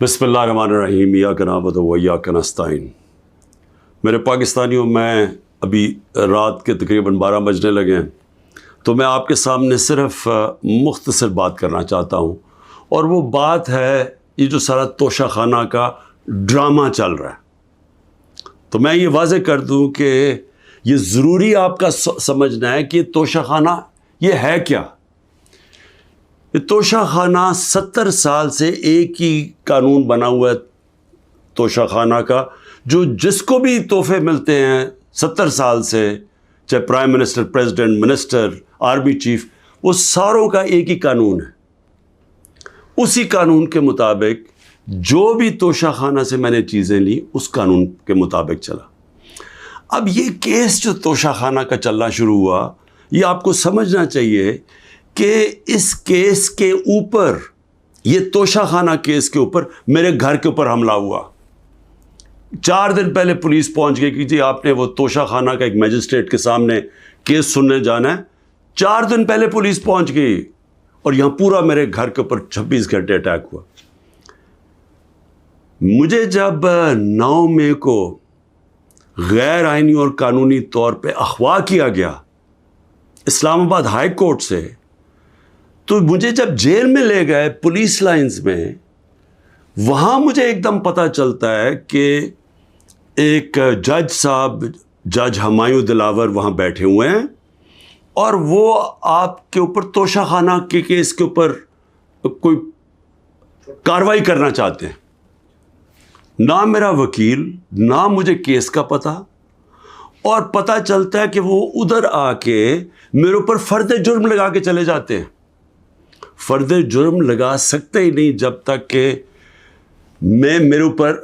بسم اللہ الرحمن الرحیم ایاک نعبد و ایاک نستعین۔ میرے پاکستانیوں، میں ابھی رات کے تقریباً 12 بجنے لگے ہیں، تو میں آپ کے سامنے صرف مختصر بات کرنا چاہتا ہوں، اور وہ بات ہے یہ جو سارا توشہ خانہ کا ڈرامہ چل رہا ہے۔ تو میں یہ واضح کر دوں کہ یہ ضروری آپ کا سمجھنا ہے کہ توشہ خانہ یہ ہے کیا۔ یہ توشہ خانہ 70 سال سے ایک ہی قانون بنا ہوا ہے توشہ خانہ کا، جو جس کو بھی تحفے ملتے ہیں 70 سال سے، چاہے prime minister, president, minister, army chief, وہ ساروں کا ایک ہی قانون ہے۔ اسی قانون کے مطابق جو بھی توشہ خانہ سے میں نے چیزیں لی، اس قانون کے مطابق چلا۔ اب یہ کیس جو توشہ خانہ کا چلنا شروع ہوا، یہ آپ کو سمجھنا چاہیے کہ اس کیس کے اوپر، یہ توشہ خانہ کیس کے اوپر میرے گھر کے اوپر حملہ ہوا۔ 4 دن پہلے پولیس پہنچ گئی کہ جی آپ نے وہ توشہ خانہ کا ایک میجسٹریٹ کے سامنے کیس سننے جانا ہے۔ 4 دن پہلے پولیس پہنچ گئی، اور یہاں پورا میرے گھر کے اوپر 26 گھنٹے اٹیک ہوا۔ مجھے جب 9 مئی کو غیر آئینی اور قانونی طور پہ اغوا کیا گیا اسلام آباد ہائی کورٹ سے، تو مجھے جب جیل میں لے گئے پولیس لائنز میں، وہاں مجھے ایک دم پتہ چلتا ہے کہ ایک جج صاحب، جج ہمایوں دلاور وہاں بیٹھے ہوئے ہیں، اور وہ آپ کے اوپر توشہ خانہ کے کیس کے اوپر کوئی کارروائی کرنا چاہتے ہیں۔ نہ میرا وکیل، نہ مجھے کیس کا پتہ، اور پتہ چلتا ہے کہ وہ ادھر آ کے میرے اوپر فرد جرم لگا کے چلے جاتے ہیں۔ فرد جرم لگا سکتے ہی نہیں جب تک کہ میرے اوپر،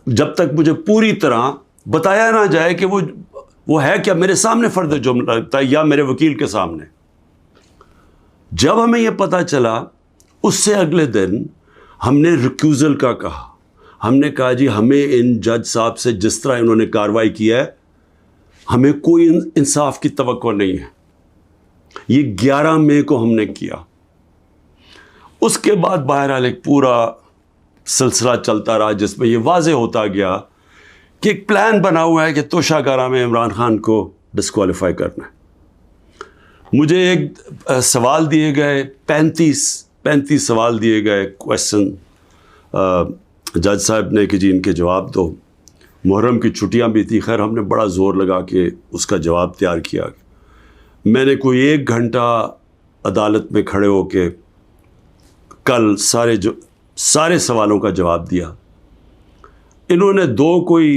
جب تک مجھے پوری طرح بتایا نہ جائے کہ وہ ہے کیا، میرے سامنے فرد جرم لگتا ہے یا میرے وکیل کے سامنے۔ جب ہمیں یہ پتہ چلا، اس سے اگلے دن ہم نے ریکیوزل کا کہا۔ ہم نے کہا جی ہمیں ان جج صاحب سے جس طرح انہوں نے کارروائی کی ہے، ہمیں کوئی انصاف کی توقع نہیں ہے۔ یہ 11 مئی کو ہم نے کیا۔ اس کے بعد بہرحال ایک پورا سلسلہ چلتا رہا، جس میں یہ واضح ہوتا گیا کہ ایک پلان بنا ہوا ہے کہ توشہ خانہ میں عمران خان کو ڈسکوالیفائی کرنا ہے۔ مجھے ایک سوال دیے گئے، 35 سوال دیے گئے، کویسچن جج صاحب نے کہ جی ان کے جواب دو۔ محرم کی چھٹیاں بھی تھی، خیر ہم نے بڑا زور لگا کے اس کا جواب تیار کیا۔ میں نے کوئی 1 گھنٹہ عدالت میں کھڑے ہو کے کل سارے سوالوں کا جواب دیا۔ انہوں نے 2 کوئی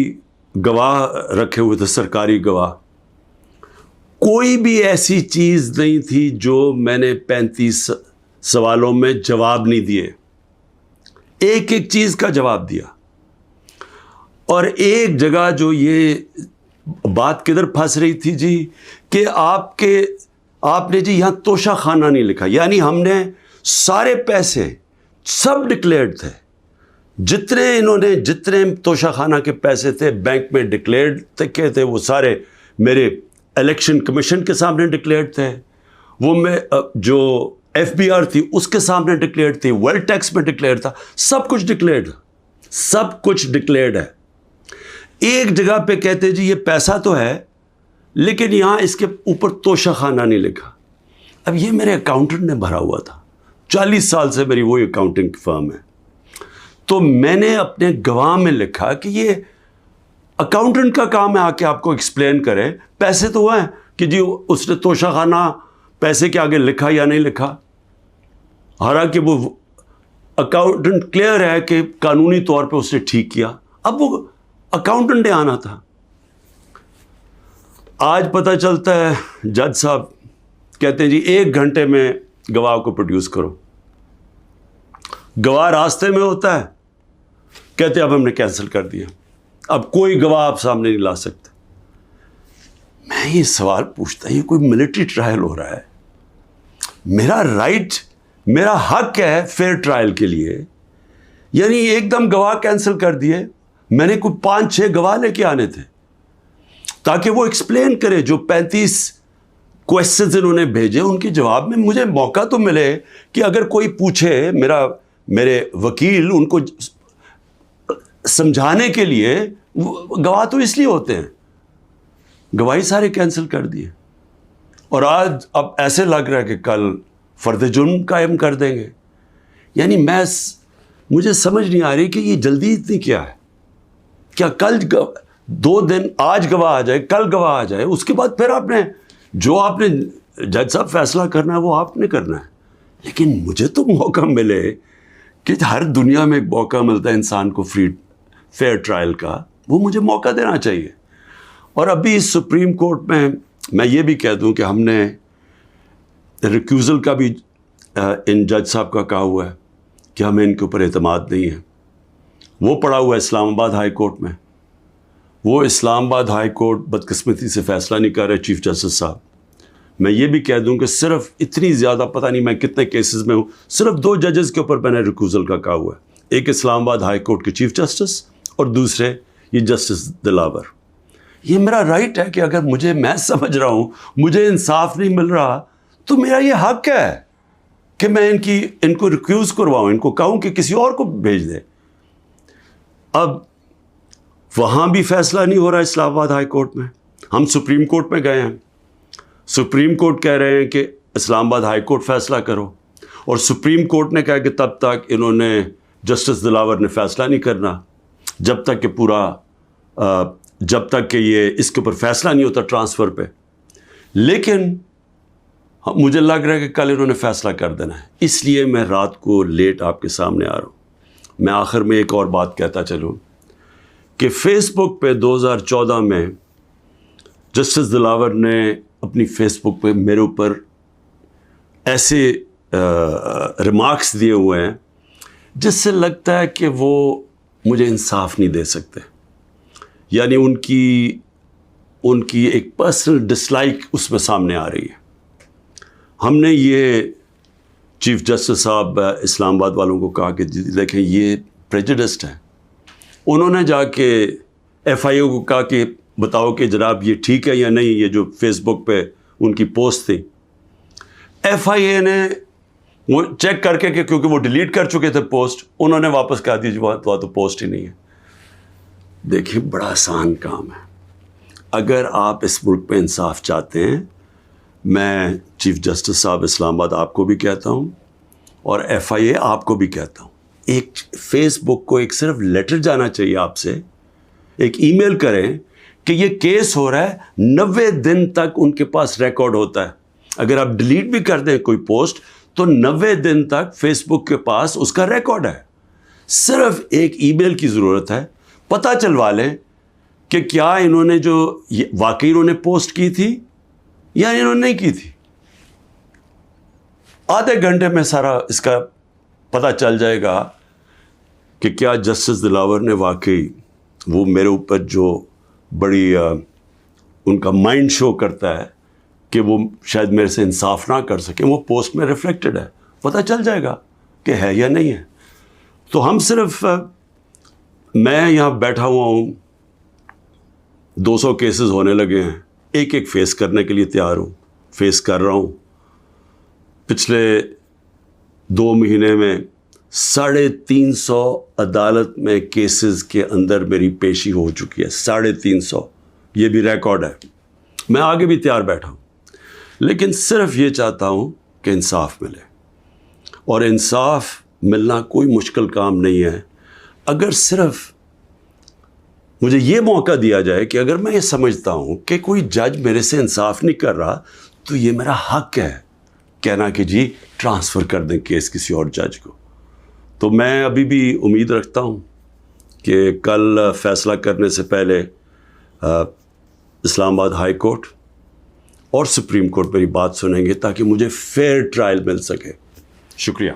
گواہ رکھے ہوئے تھے، سرکاری گواہ۔ کوئی بھی ایسی چیز نہیں تھی جو میں نے 35 سوالوں میں جواب نہیں دیے، ایک ایک چیز کا جواب دیا۔ اور ایک جگہ جو یہ بات کدھر پھنس رہی تھی جی، کہ آپ نے جی یہاں توشہ خانہ نہیں لکھا، یعنی ہم نے سارے پیسے سب ڈکلیئرڈ تھے، جتنے توشہ خانہ کے پیسے تھے بینک میں ڈکلیئرڈ تھے، وہ سارے میرے الیکشن کمیشن کے سامنے ڈکلیئرڈ تھے، وہ میں جو FBR تھی اس کے سامنے ڈکلیئرڈ تھی، ویلتھ ٹیکس میں ڈکلیئرڈ تھا، سب کچھ ڈکلیئرڈ ہے۔ ایک جگہ پہ کہتے جی یہ پیسہ تو ہے، لیکن یہاں اس کے اوپر توشہ خانہ نہیں لکھا۔ اب یہ میرے اکاؤنٹنٹ نے بھرا ہوا تھا، 40 سال سے میری وہی اکاؤنٹنگ فرم ہے۔ تو میں نے اپنے گواہ میں لکھا کہ یہ اکاؤنٹنٹ کا کام ہے آ کے آپ کو ایکسپلین کرے، پیسے تو ہیں کہ جی اس نے توشہ خانہ پیسے کے آگے لکھا یا نہیں لکھا۔ حالانکہ وہ اکاؤنٹنٹ کلیئر ہے کہ قانونی طور پہ اس نے ٹھیک کیا، اب وہ اکاؤنٹنٹ نے آنا تھا۔ آج پتہ چلتا ہے جج صاحب کہتے ہیں جی 1 گھنٹے میں گواہ کو پروڈیوس کرو۔ گواہ راستے میں ہوتا ہے، کہتے اب ہم نے کینسل کر دیا، اب کوئی گواہ آپ سامنے نہیں لا سکتے۔ میں یہ سوال پوچھتا، یہ کوئی ملٹری ٹرائل ہو رہا ہے، میرا رائٹ، میرا حق ہے فیئر ٹرائل کے لیے، یعنی ایک دم گواہ کینسل کر دیے۔ میں نے کوئی 5-6 گواہ لے کے آنے تھے تاکہ وہ ایکسپلین کرے، جو 35 کویسچنز انہوں نے بھیجے ان کے جواب میں مجھے موقع تو ملے کہ اگر کوئی پوچھے، میرے وکیل ان کو سمجھانے کے لیے، گواہ تو اس لیے ہوتے ہیں، گواہی سارے کینسل کر دیے، اور آج اب ایسے لگ رہا ہے کہ کل فرد جرم قائم کر دیں گے. یعنی مجھے سمجھ نہیں آ رہی کہ یہ جلدی اتنی کیا ہے. کیا کل 2 دن، آج گواہ آ جائے، کل گواہ آ جائے، اس کے بعد پھر آپ نے جج صاحب فیصلہ کرنا ہے وہ آپ نے کرنا ہے. لیکن مجھے تو موقع ملے کہ ہر دنیا میں ایک موقع ملتا ہے انسان کو فیئر ٹرائل کا، وہ مجھے موقع دینا چاہیے. اور ابھی سپریم کورٹ میں یہ بھی کہہ دوں کہ ہم نے ریکیوزل کا بھی ان جج صاحب کا کہا ہوا ہے کہ ہمیں ان کے اوپر اعتماد نہیں ہے. وہ پڑا ہوا ہے اسلام آباد ہائی کورٹ میں. وہ اسلام آباد ہائی کورٹ بدقسمتی سے فیصلہ نہیں کر رہے چیف جسٹس صاحب. میں یہ بھی کہہ دوں کہ صرف اتنی زیادہ، پتہ نہیں میں کتنے کیسز میں ہوں، صرف 2 ججز کے اوپر میں نے ریکوزل کا کہا ہوا ہے. ایک اسلام آباد ہائی کورٹ کے چیف جسٹس اور دوسرے یہ جسٹس دلاور. یہ میرا رائٹ ہے کہ اگر میں سمجھ رہا ہوں مجھے انصاف نہیں مل رہا تو میرا یہ حق ہے کہ میں ان کو ریکیوز کرواؤں، ان کو کہوں کہ کسی اور کو بھیج دے. اب وہاں بھی فیصلہ نہیں ہو رہا اسلام آباد ہائی کورٹ میں. ہم سپریم کورٹ میں گئے ہیں، سپریم کورٹ کہہ رہے ہیں کہ اسلام آباد ہائی کورٹ فیصلہ کرو، اور سپریم کورٹ نے کہا کہ تب تک انہوں نے جسٹس دلاور نے فیصلہ نہیں کرنا جب تک کہ یہ اس کے اوپر فیصلہ نہیں ہوتا ٹرانسفر پہ. لیکن مجھے لگ رہا ہے کہ کل انہوں نے فیصلہ کر دینا ہے، اس لیے میں رات کو لیٹ آپ کے سامنے آ رہا ہوں. میں آخر میں ایک اور بات کہتا چلوں کہ فیس بک پہ 2014 میں جسٹس دلاور نے اپنی فیس بک پہ میرے اوپر ایسے ریمارکس دیے ہوئے ہیں جس سے لگتا ہے کہ وہ مجھے انصاف نہیں دے سکتے. یعنی ان کی ایک پرسنل ڈسلائک اس میں سامنے آ رہی ہے. ہم نے یہ چیف جسٹس صاحب اسلام آباد والوں کو کہا کہ دیکھیں یہ پریجوڈسڈ ہے. انہوں نے جا کے ایف آئی اے کو کہا کہ بتاؤ کہ جناب یہ ٹھیک ہے یا نہیں، یہ جو فیس بک پہ ان کی پوسٹ تھی. ایف آئی اے نے وہ چیک کر کے کہ کیونکہ وہ ڈیلیٹ کر چکے تھے پوسٹ، انہوں نے واپس کہا دی وہاں تو پوسٹ ہی نہیں ہے. دیکھیں بڑا آسان کام ہے. اگر آپ اس ملک پہ انصاف چاہتے ہیں، میں چیف جسٹس صاحب اسلام آباد آپ کو بھی کہتا ہوں اور ایف آئی اے آپ کو بھی کہتا ہوں، ایک فیس بک کو ایک صرف لیٹر جانا چاہیے آپ سے، ایک ای میل کریں کہ یہ کیس ہو رہا ہے. 90 دن تک ان کے پاس ریکارڈ ہوتا ہے. اگر آپ ڈیلیٹ بھی کر دیں کوئی پوسٹ تو 90 دن تک فیس بک کے پاس اس کا ریکارڈ ہے. صرف ایک ای میل کی ضرورت ہے، پتہ چلوا لیں کہ کیا انہوں نے جو واقعی انہوں نے پوسٹ کی تھی یا انہوں نے نہیں کی تھی. آدھے گھنٹے میں سارا اس کا پتہ چل جائے گا کہ کیا جسٹس دلاور نے واقعی وہ میرے اوپر جو بڑی ان کا مائنڈ شو کرتا ہے کہ وہ شاید میرے سے انصاف نہ کر سکیں، وہ پوسٹ میں ریفلیکٹڈ ہے. پتہ چل جائے گا کہ ہے یا نہیں ہے. تو ہم صرف میں یہاں بیٹھا ہوا ہوں، 200 کیسز ہونے لگے ہیں، ایک ایک فیس کرنے کے لیے تیار ہوں، فیس کر رہا ہوں. پچھلے 2 مہینے میں 350 عدالت میں کیسز کے اندر میری پیشی ہو چکی ہے. 350، یہ بھی ریکارڈ ہے. میں آگے بھی تیار بیٹھا ہوں، لیکن صرف یہ چاہتا ہوں کہ انصاف ملے. اور انصاف ملنا کوئی مشکل کام نہیں ہے. اگر صرف مجھے یہ موقع دیا جائے کہ اگر میں یہ سمجھتا ہوں کہ کوئی جج میرے سے انصاف نہیں کر رہا تو یہ میرا حق ہے کہنا کہ جی ٹرانسفر کر دیں کیس کسی اور جج کو. تو میں ابھی بھی امید رکھتا ہوں کہ کل فیصلہ کرنے سے پہلے اسلام آباد ہائی کورٹ اور سپریم کورٹ میری بات سنیں گے تاکہ مجھے فیئر ٹرائل مل سکے. شکریہ.